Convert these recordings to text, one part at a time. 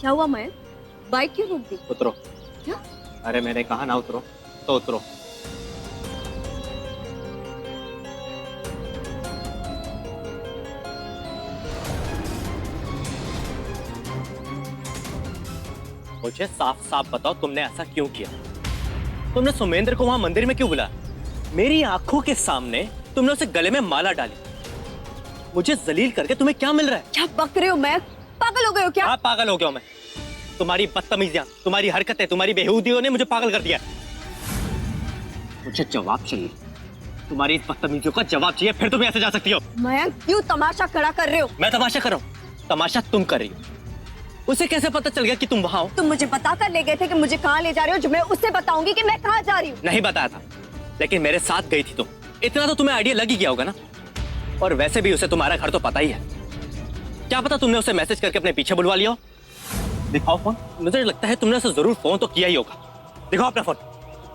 क्या हुआ मयंक? बाइक क्यों रोक दी? उतरो। क्या? अरे मैंने कहा ना उतरो तो उतरो। मुझे साफ साफ बताओ तुमने ऐसा क्यों किया? तुमने सुमेंद्र को वहां मंदिर में क्यों बुलाया? मेरी आंखों के सामने तुमने उसे गले में माला डाली। मुझे जलील करके तुम्हें क्या मिल रहा है? क्या बक रहे हो मयंक? पागल हो गए हो क्या? हाँ पागल हो गया हूं मैं। तुम्हारी बदतमीजियां, तुम्हारी हरकतें, तुम्हारी बेहूदियों ने मुझे पागल कर दिया। मुझे जवाब चाहिए, तुम्हारी इस बदतमीजियों का जवाब चाहिए, फिर तुम ऐसे जा सकती हो। मयंक क्यों तमाशा खड़ा कर रहे हो? मैं तमाशा कर रहा हूँ? तमाशा तुम कर रही हो। उसे कैसे पता चल गया कि तुम वहां हो? तुम मुझे बता कर ले गए थे कि मुझे कहाँ ले जा रहे हो, जो मैं उससे बताऊंगी कि मैं कहाँ जा रही हूँ। नहीं बताया था, लेकिन मेरे साथ गई थी तुम। इतना तो तुम्हें आइडिया लग ही गया होगा ना। और वैसे भी उसे तुम्हारा घर तो पता ही है। क्या पता तुमने उसे मैसेज करके अपने पीछे बुलवा लिया हो। दिखाओ फोन। मुझे लगता है तुमने उसे जरूर फोन तो किया ही होगा। दिखाओ अपना फोन,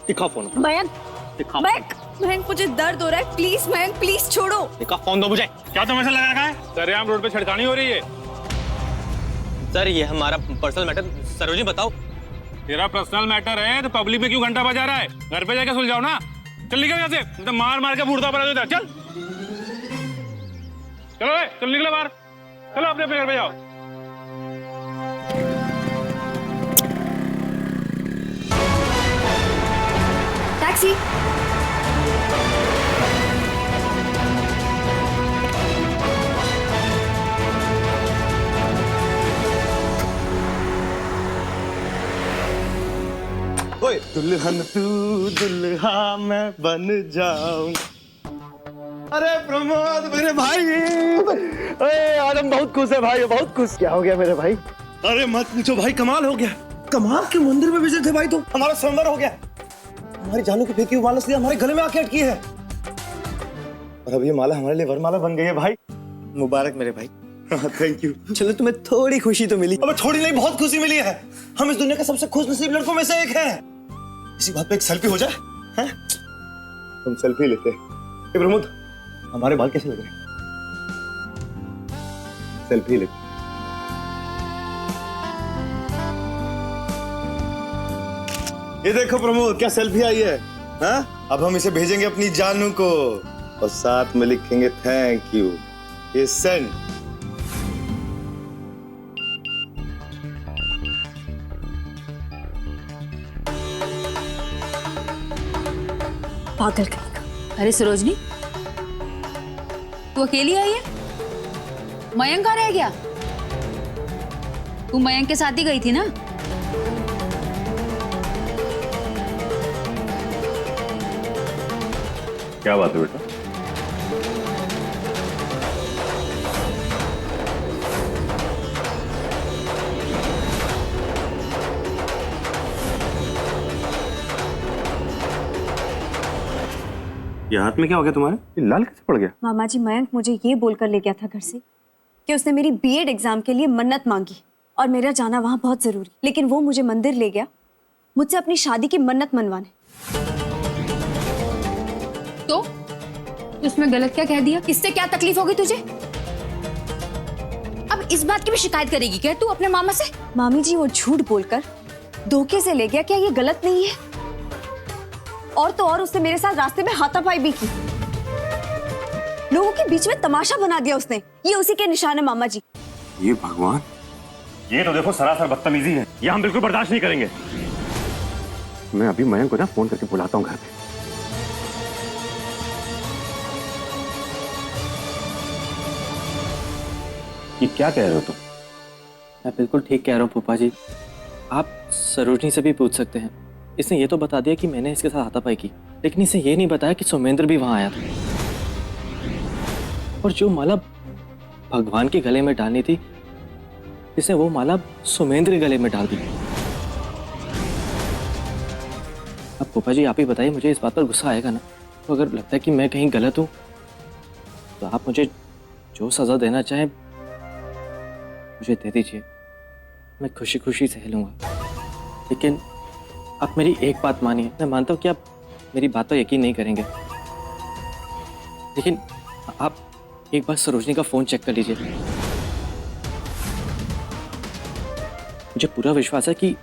दिखाओ फोन। मयंक, दिखाओ। मयंक मुझे दर्द हो रहा है, प्लीज मयंक प्लीज छोड़ो। दिखाओ फोन दो मुझे। क्या तमाशा लगा रखा है? सरेआम रोड पे छेड़खानी हो रही है। सर ये हमारा पर्सनल मैटर। सरोजी बताओ। तेरा पर्सनल मैटर है तो पब्लिक में क्यों घंटा बजा रहा है? घर पे जाके सुलझाओ ना। चल निकल यहाँ से, तो मार मार के बूढ़ा पड़ा देता। चल चलो चल निकलो बाहर। चलो अपने अपने घर पे जाओ। टैक्सी। ओए दुल्हन तू दुल्हा मैं बन जाऊं। अरे प्रमोद मेरे भाई, अरे आलम बहुत खुश है भाई, बहुत खुश। क्या हो गया मेरे भाई? अरे मत पूछो भाई, कमाल हो गया। कमाल के मंदिर में विजिट थे भाई, तो हमारा स्वयंवर हो गया। हमारी जानू की फेंकी हुई माला सीधा हमारे गले में आके अटकी है। और अब ये माला हमारे लिए वरमाला बन गई है भाई। मुबारक मेरे भाई। Thank you. चलो तुम्हें थोड़ी खुशी तो मिली। अब थोड़ी नहीं, बहुत खुशी मिली है। हम इस दुनिया के सबसे खुशनसीब लड़कों में से एक हैं। इसी बात पे एक सेल्फी हो जाए हैं? हम सेल्फी लेते हैं। प्रमोद हमारे बाल कैसे लग रहे हैं? सेल्फी लेते। ये देखो प्रमोद क्या सेल्फी आई है। हाँ? अब हम इसे भेजेंगे अपनी जानू को और साथ में लिखेंगे थैंक यू। ये सेंड। पागल करेगा। अरे सरोजनी, तू अकेली आई है? मयंक कहाँ रह गया? तू मयंक के साथ ही गई थी ना? क्या बात है बेटा? ये हाथ में क्या हो गया तुम्हारे? ये लाल कैसे पड़ गया? मामा जी मयंक मुझे ये बोलकर ले गया था घर से कि उसने मेरी बीएड एग्जाम के लिए मन्नत मांगी और मेरा जाना वहां बहुत जरूरी। लेकिन वो मुझे मंदिर ले गया मुझसे अपनी शादी की मन्नत मनवाने। तो उसमें गलत क्या कह दिया? इससे क्या तकलीफ होगी तुझे? अब इस बात की भी शिकायत करेगी क्या तू अपने मामा से? मामी जी वो झूठ बोलकर धोखे से ले गया, क्या ये गलत नहीं है? और तो और उसने मेरे साथ रास्ते में हाथापाई भी की। लोगों के बीच में तमाशा बना दिया उसने। ये उसी के निशान है मामा जी। ये भगवान, ये तो देखो सरासर बदतमीजी है। ये हम बिल्कुल बर्दाश्त नहीं करेंगे। मैं अभी मयंक को ना फोन करके बुलाता हूँ घर पे। ये क्या कह रहे हो तुम? मैं बिल्कुल ठीक कह रहा हूँ फूफा जी। आप सरोजनी से भी पूछ सकते हैं। इसने ये तो बता दिया कि मैंने इसके साथ हाथापाई की, लेकिन इसे ये नहीं बताया कि सुमेंद्र भी वहां आया था। और जो माला भगवान के गले में डालनी थी, इसने वो माला सुमेंद्र के गले में डाल दी। अब फूफा जी आप ही बताइए, मुझे इस बात पर गुस्सा आएगा ना? तो अगर लगता है कि मैं कहीं गलत हूं तो आप मुझे जो सजा देना चाहें मुझे दे दीजिए। मैं खुशी खुशी सह लूंगा। लेकिन आप मेरी एक बात मानिए। मैं मानता हूँ कि आप मेरी बात पर यकीन नहीं करेंगे, लेकिन आप एक बार सरोजनी का फोन चेक कर लीजिए। मुझे पूरा विश्वास है कि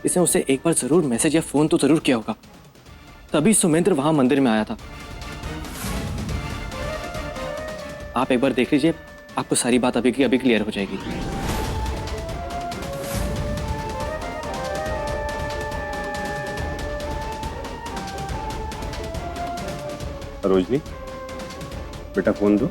इसने उसे एक बार जरूर मैसेज या फोन तो जरूर किया होगा, तभी सुमेंद्र वहां मंदिर में आया था। आप एक बार देख लीजिए, आपको सारी बात अभी की अभी क्लियर हो जाएगी। सरोजनी, बेटा फोन दो।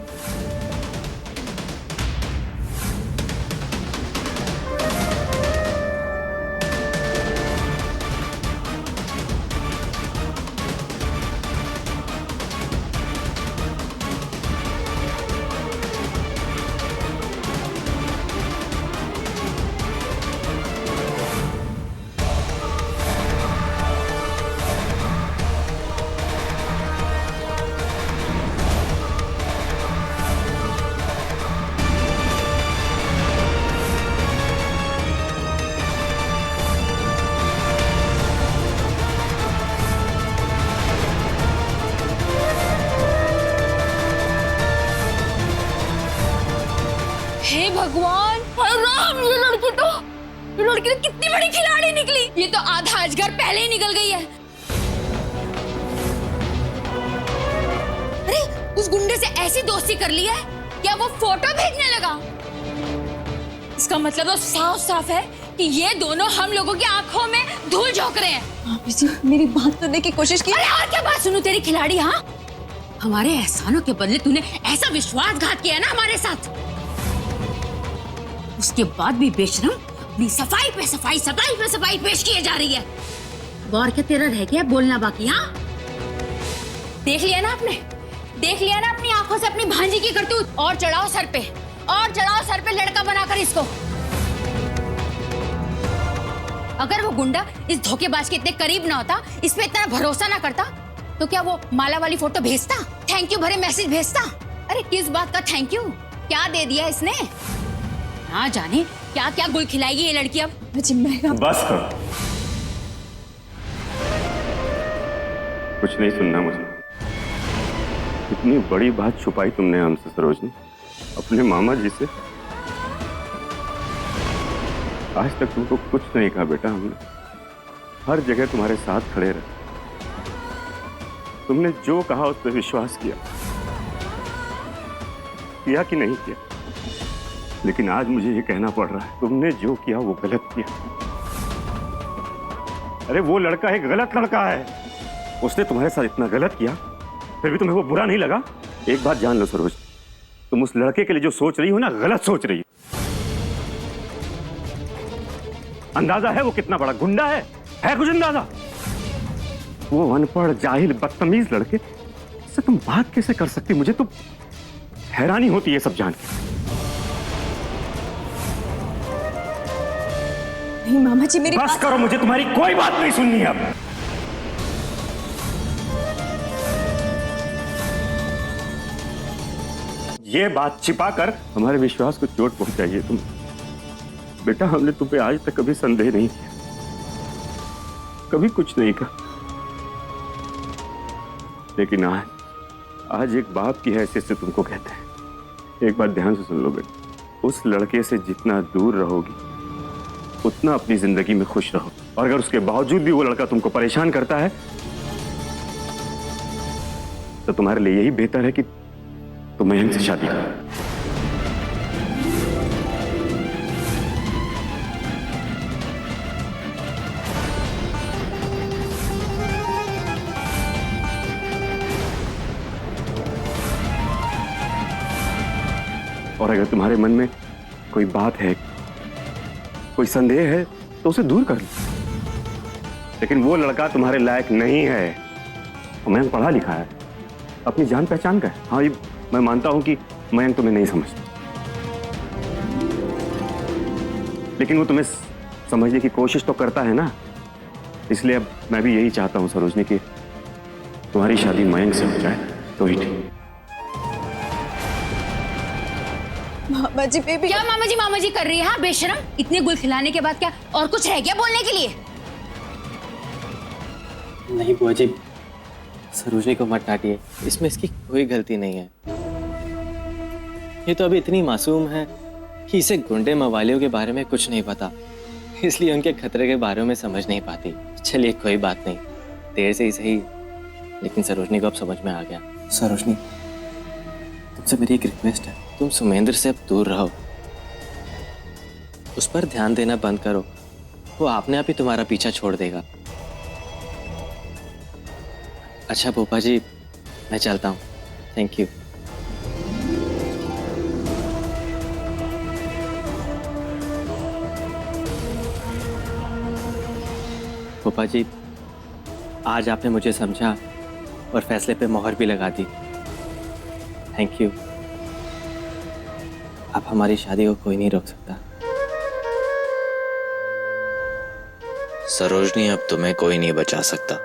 हे भगवान, हे राम, ये लड़की तो कितनी बड़ी खिलाड़ी निकली। ये तो आधा अजगर पहले ही निकल गई है। अरे उस गुंडे से ऐसी दोस्ती कर ली है, क्या वो फोटो भेजने लगा? इसका मतलब तो साफ साफ है कि ये दोनों हम लोगों की आंखों में धूल झोंक रहे हैं। भाभी जी, मेरी बात सुनने की कोशिश की। अरे और क्या बात सुनूं तेरी खिलाड़ी? हाँ, हमारे एहसानों के बदले तूने ऐसा विश्वासघात किया ना हमारे साथ, उसके बाद भी बेशरम अपनी सफाई पे सफाई पेश किए जा रही है। और क्या तेरा रह गया बोलना बाकी? हाँ, देख लिया ना आपने, देख लिया ना अपनी आंखों से अपनी भांजी की करतूत। और चढ़ाओ सर पे लड़का बनाकर इसको। अगर वो गुंडा इस धोखेबाज के इतने करीब ना होता, इस पे इतना भरोसा ना करता, तो क्या वो माला वाली फोटो भेजता, थैंक यू भरे मैसेज भेजता? अरे किस बात का थैंक यू? क्या दे दिया इसने? ना जाने क्या क्या गुल खिलाएगी ये लड़की अब। बस करो, कुछ नहीं सुनना मुझे। इतनी बड़ी बात छुपाई तुमने हमसे सरोजनी, अपने मामा जी से। आज तक तुमको कुछ नहीं कहा बेटा, हमने हर जगह तुम्हारे साथ खड़े रहे। तुमने जो कहा उस पर विश्वास किया कि नहीं किया, लेकिन आज मुझे ये कहना पड़ रहा है, तुमने जो किया वो गलत किया। अरे वो लड़का एक गलत लड़का है, उसने तुम्हारे साथ इतना गलत किया, फिर भी तुम्हें वो बुरा नहीं लगा? एक बात जान लो सरोज, तुम उस लड़के के लिए जो सोच रही हो ना, गलत सोच रही हो। अंदाजा है वो कितना बड़ा गुंडा है कुछ अंदाजा? वो अनपढ़ जाहिल बदतमीज लड़के से तुम बात कैसे कर सकती? मुझे तो हैरानी होती है सब जान के। नहीं मामा जी, मेरी बस करो, मुझे तुम्हारी कोई बात नहीं सुननी अब। ये बात छिपाकर हमारे विश्वास को चोट पहुंचाई है तुम। बेटा, हमने तुम पे आज तक कभी संदेह नहीं किया, कभी कुछ नहीं कहा, लेकिन आज एक बाप की हैसियत से तुमको कहते हैं। एक बात ध्यान से सुन लो बेटा, उस लड़के से जितना दूर रहोगी उतना अपनी जिंदगी में खुश रहो। और अगर उसके बावजूद भी वो लड़का तुमको परेशान करता है, तो तुम्हारे लिए यही बेहतर है कि तुम मयंक से शादी करो। और अगर तुम्हारे मन में कोई बात है, कोई संदेह है, तो उसे दूर कर लो। लेकिन वो लड़का तुम्हारे लायक नहीं है। मयंक पढ़ा लिखा है, अपनी जान पहचान का है। हाँ, ये मैं मानता हूं कि मयंक तुम्हें नहीं समझता, लेकिन वो तुम्हें समझने की कोशिश तो करता है ना। इसलिए अब मैं भी यही चाहता हूं सरोजनी कि तुम्हारी शादी मयंक से हो जाए तो ही ठीक। मामा जी, बेबी। क्या मामा जी कर रही है? हाँ बेशरम, इतने गुल खिलाने के बाद क्या और कुछ रह गया बोलने के लिए? नहीं बुआ जी, सरोजनी को मत डांटिए, इसमें इसकी कोई गलती नहीं है। ये तो अभी इतनी मासूम है कि इसे गुंडे मवालियों के बारे में कुछ नहीं पता। इसलिए उनके खतरे के बारे में समझ नहीं पाती। चलिए कोई बात नहीं, देर से ही सही, लेकिन सरोजनी को अब समझ में आ गया। सरोजनी, तुमसे मेरी एक रिक्वेस्ट है, तुम सुमेंद्र से अब दूर रहो, उस पर ध्यान देना बंद करो, वो आपने आप ही तुम्हारा पीछा छोड़ देगा। अच्छा पोपा जी, मैं चलता हूँ। Thank you. पोपा जी, आज आपने मुझे समझा और फैसले पे मोहर भी लगा दी। Thank you. अब हमारी शादी को कोई नहीं रोक सकता। सरोजनी, अब तुम्हें कोई नहीं बचा सकता।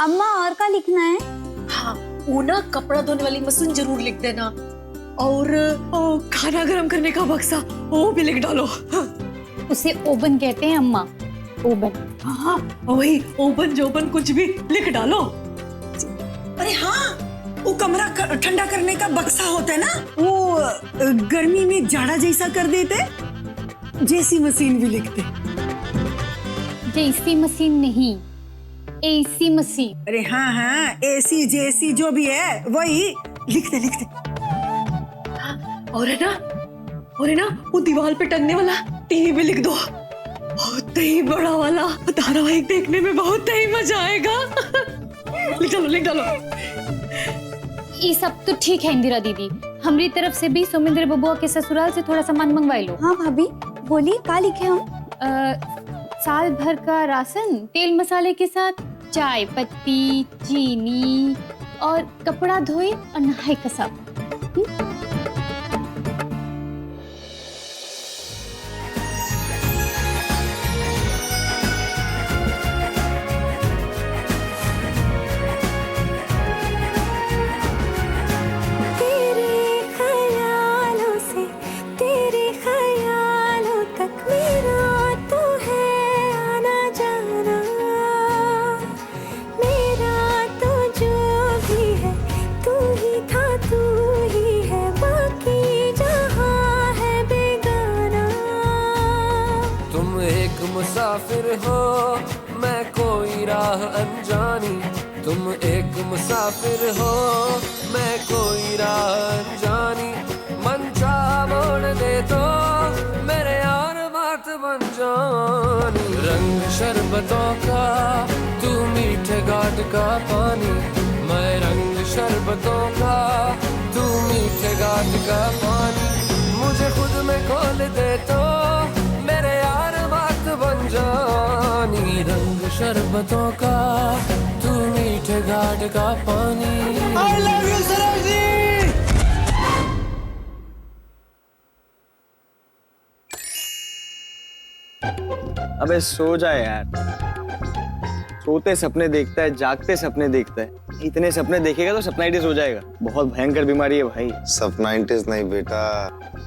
अम्मा और क्या लिखना है? हाँ, वो ना कपड़ा धोने वाली मशीन जरूर लिख देना, और खाना गर्म करने का बक्सा वो भी लिख डालो। उसे ओवन कहते हैं अम्मा, ओवन। हाँ, वही ओवन जोबन कुछ भी लिख डालो। अरे हाँ, वो कमरा ठंडा करने का बक्सा होता है ना, वो गर्मी में जाड़ा जैसा कर देते, जैसी मशीन भी लिखते। जैसी मशीन नहीं, एसी मशीन। अरे हाँ हाँ, एसी जैसी जो भी है वही लिखते लिखते। और है ना वो दीवार पे टंगने वाला टीवी भी लिख दो, बहुत ही बड़ा वाला धारावाहिक देखने में बहुत ही मजा आएगा। लिख डालो। ये सब तो ठीक है इंदिरा दीदी, हमारी तरफ से भी सुमेंद्र बबुआ के ससुराल से थोड़ा सामान मंगवा लो। हाँ भाभी बोलिए, क्या लिखे हम? साल भर का राशन, तेल मसाले के साथ चाय पत्ती, चीनी और कपड़ा धोए और नहाए का साबुन। मुसाफिर हो मैं कोई राह अनजानी, तुम एक मुसाफिर हो मैं कोई राह अनजानी, मन चाह मोड़ दे तो मेरे यार बात बन जानी। रंग शरबतों का तू मीठे घाट का पानी, मैं रंग शरबतों का तू मीठे घाट का पानी, मुझे खुद में खोल दे तो मेरे यार बात बन जानी। रंग शरबतों का तू मीठे घाट का पानी। I love you, Sarojini. अबे सो जा यार, सोते सपने देखता है, जागते सपने देखता है, इतने सपने देखेगा तो सपनाइटिस हो जाएगा। बहुत भयंकर बीमारी है भाई। सपनाइटिस नहीं बेटा,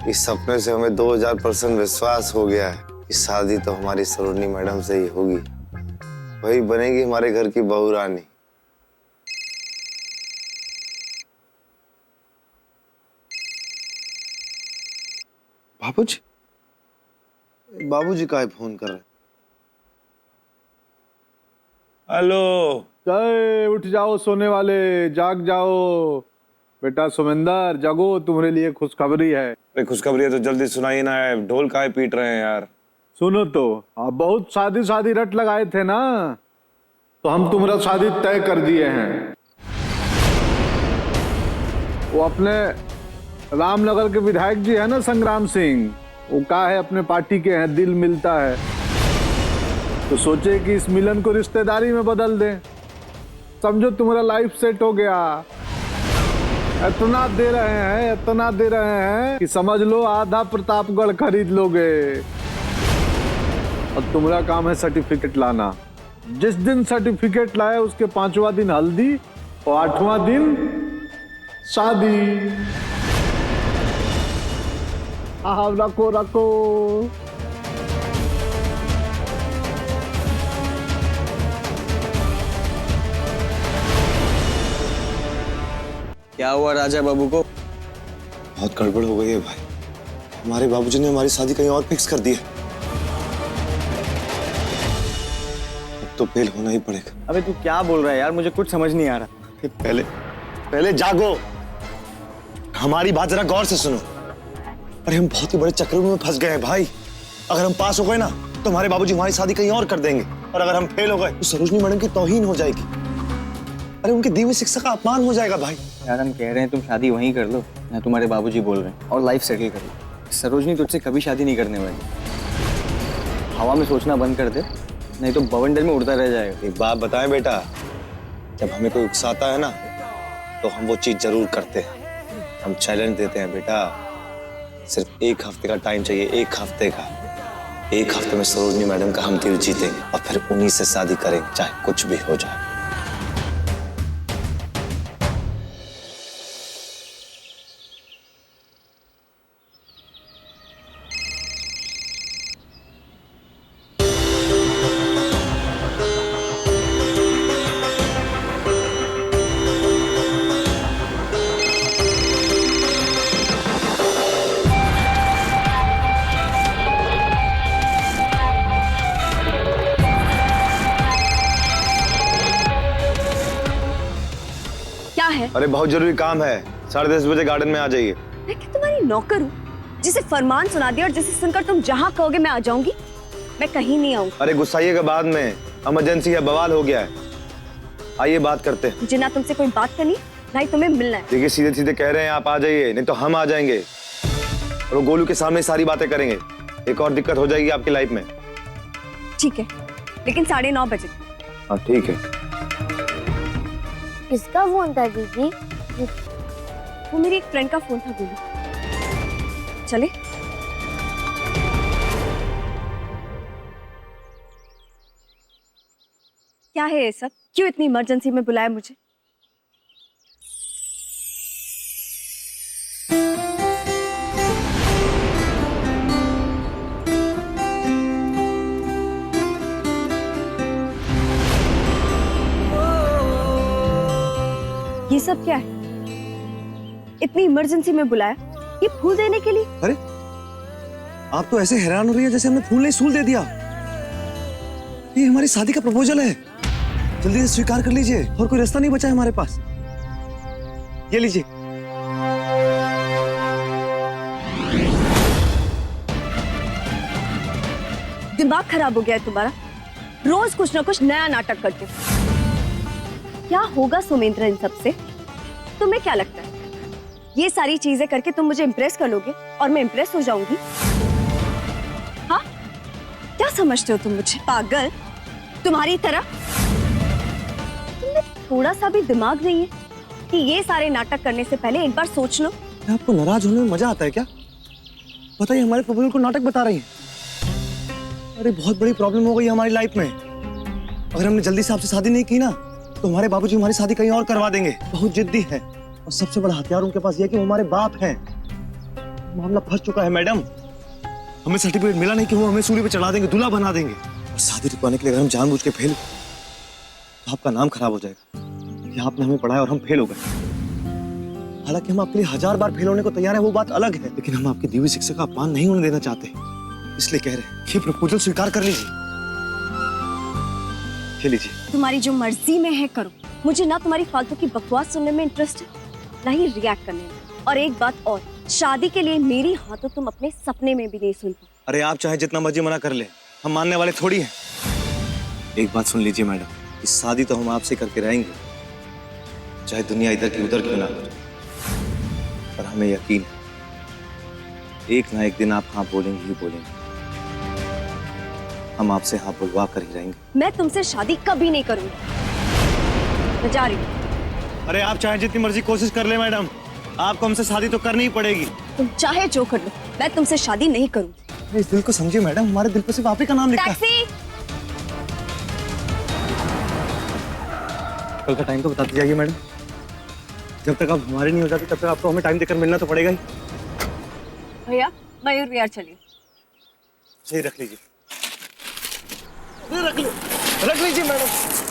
इस सपने से हमें 2000% विश्वास हो गया है कि शादी तो हमारी सरोजनी मैडम से ही होगी, वही बनेगी हमारे घर की बहू रानी। बाबूजी का फोन कर रहे? हेलो। जय, उठ जाओ सोने वाले, जाग जाओ। बेटा सुमेंदर जागो, तुम्हारे लिए खुशखबरी है। अरे खुशखबरी है तो जल्दी सुनाइए ना, ढोल काहे पीट रहे हैं यार। सुनो तो, आप बहुत शादी रट लगाए थे ना, तो हम तुम्हारा शादी तय कर दिए हैं। वो अपने रामनगर के विधायक जी है ना संग्राम सिंह, वो का है अपने पार्टी के हैं, दिल मिलता है, तो सोचे कि इस मिलन को रिश्तेदारी में बदल दें। समझो तुम्हारा लाइफ सेट हो गया। इतना दे रहे हैं कि समझ लो आधा प्रतापगढ़ खरीद लोगे। और तुम्हारा काम है सर्टिफिकेट लाना। जिस दिन सर्टिफिकेट लाए उसके 5वां दिन हल्दी और 8वां दिन शादी। हाँ रखो रखो। क्या हुआ राजा बाबू को? बहुत गड़बड़ हो गई है भाई। हमारे बाबूजी ने हमारी शादी कहीं और फिक्स कर दी है। अब तो फेल होना ही पड़ेगा। अबे तू क्या बोल रहा है यार, मुझे कुछ समझ नहीं आ रहा। पहले जागो, हमारी बात जरा गौर से सुनो। अरे हम बहुत ही बड़े चक्कर में फंस गए हैं भाई। अगर हम पास हो गए ना तो हमारे बाबूजी हमारी शादी कहीं और कर देंगे, और अगर हम फेल हो गए तो सरोजनी मैडम की तौहीन हो जाएगी। अरे उनकी दी हुई शिक्षा का अपमान हो जाएगा भाई। यार हम कह रहे हैं तुम शादी वहीं कर लो, ना तुम्हारे बाबूजी बोल रहे हैं, और लाइफ सेटल कर लो। सरोजनी तुझसे कभी शादी नहीं करने वाली। हवा में सोचना बंद कर दे, नहीं तो बवंडर में उड़ता रह जाएगा। एक बात बताएं बेटा, जब हमें कोई उकसाता है ना तो हम वो चीज जरूर करते हैं। हम चैलेंज देते हैं बेटा, सिर्फ 1 हफ्ते का टाइम चाहिए, 1 हफ्ते का। 1 हफ्ते में सरोजनी मैडम का हम दिल जीतेंगे और फिर उन्हीं से शादी करेंगे, चाहे कुछ भी हो जाए। अरे बहुत जरूरी काम है, 10:30 बजे गार्डन में आ जाइए। मैं क्या तुम्हारी नौकर हूँ जिसे फरमान सुना दिया और जिसे सुनकर तुम जहाँ कहोगे मैं आ जाऊंगी? मैं कहीं नहीं आऊंगी। अरे गुस्साइएगा बाद में, इमरजेंसी है, बवाल हो गया है। आइए बात करते हैं। मुझे ना तुमसे कोई बात करनी, ना ही तुम्हें मिलना है। देखिए सीधे सीधे कह रहे हैं आप आ जाइए, नहीं तो हम आ जाएंगे और वो गोलू के सामने सारी बातें करेंगे। एक और दिक्कत हो जाएगी आपकी लाइफ में। ठीक है, लेकिन 9:30 बजे। हाँ ठीक है। किसका फोन था दीदी? वो मेरी एक फ्रेंड का फोन था गोलू। चले? क्या है ये सब? क्यों इतनी इमरजेंसी में बुलाया मुझे? ये सब क्या है? इतनी इमरजेंसी में बुलाया, ये फूल देने के लिए? अरे आप तो ऐसे हैरान हो रही है जैसे हमने फूल नहीं सूल दे दिया। ये हमारी शादी का प्रपोजल है, जल्दी से स्वीकार कर लीजिए, और कोई रास्ता नहीं बचा है हमारे पास। ये लीजिए। दिमाग खराब हो गया है तुम्हारा, रोज कुछ ना कुछ नया नाटक करते हो। क्या होगा सुमेंद्र इन सब से? तुम्हें क्या लगता है ये सारी चीजें करके तुम मुझे इम्प्रेस कर लोगे और मैं इम्प्रेस हो जाऊंगी? हाँ, क्या समझते हो तुम मुझे? पागल तुम्हारी तरह? तुम्हें थोड़ा सा भी दिमाग नहीं है कि ये सारे नाटक करने से पहले एक बार सोच लो। आपको नाराज होने में मजा आता है क्या? बताइए, हमारे प्रपोजल को नाटक बता रही हैं। अरे बहुत बड़ी प्रॉब्लम हो गई हमारी लाइफ में। अगर हमने जल्दी से आपसे शादी नहीं की ना तो हमारे बाबूजी हमारी शादी कहीं और करवा देंगे। बहुत जिद्दी है, और सबसे बड़ा हथियार उनके पास यह है कि वो हमारे बाप हैं। मामला फंस चुका है मैडम। हमें सर्टिफिकेट मिला नहीं कि वो हमें सूली पे चढ़ा देंगे, दूल्हा बना देंगे। और शादी रुकवाने के लिए अगर हम जानबूझ के फेल तो आपका नाम खराब हो जाएगा कि आपने हमें पढ़ाया और हम फेल हो गए। हालांकि हम आपके लिए 1000 बार फेल होने को तैयार है, वो बात अलग है, लेकिन हम आपकी दी हुई शिक्षा का अपमान नहीं होने देना चाहते, इसलिए कह रहे हैं कि प्रपोजल स्वीकार कर लीजिए। लीजिए। तुम्हारी जो मर्जी में है करो, मुझे ना तुम्हारी फालतू की बकवास सुनने में इंटरेस्ट है, ना ही रिएक्ट करने में। और एक बात और, शादी के लिए मेरी हाँ तो तुम अपने सपने में भी नहीं सुन पाओ। अरे आप चाहे जितना मर्जी मना कर ले, हम मानने वाले थोड़ी हैं। एक बात सुन लीजिए मैडम, इस शादी तो हम आपसे करके रहेंगे, चाहे दुनिया इधर की उधर क्यों ना हो। पर हमें यकीन है एक ना एक दिन आप हाँ बोलेंगे ही बोलेंगे। हम आपसे हाँ बुलवा कर ही रहेंगे। मैं तुमसे शादी कभी नहीं करूंगी। मैं जा रही हूँ। अरे आप चाहे जितनी मर्जी कोशिश कर ले मैडम, आपको हमसे शादी तो करनी ही पड़ेगी। तुम चाहे जो कर लो, मैं तुमसे शादी नहीं करूंगी। इस दिल को समझिए मैडम, हमारे दिल पे सिर्फ आप ही का नाम लिखा है। टैक्सी! कल का टाइम तो बता दीजिए मैडम। जब तक आप हमारे नहीं हो जाते तब तक आपको हमें टाइम देकर मिलना तो पड़ेगा ही। भैया मयूर विहार चलिए। सही रख लीजिए, रख लीजिए मैडम।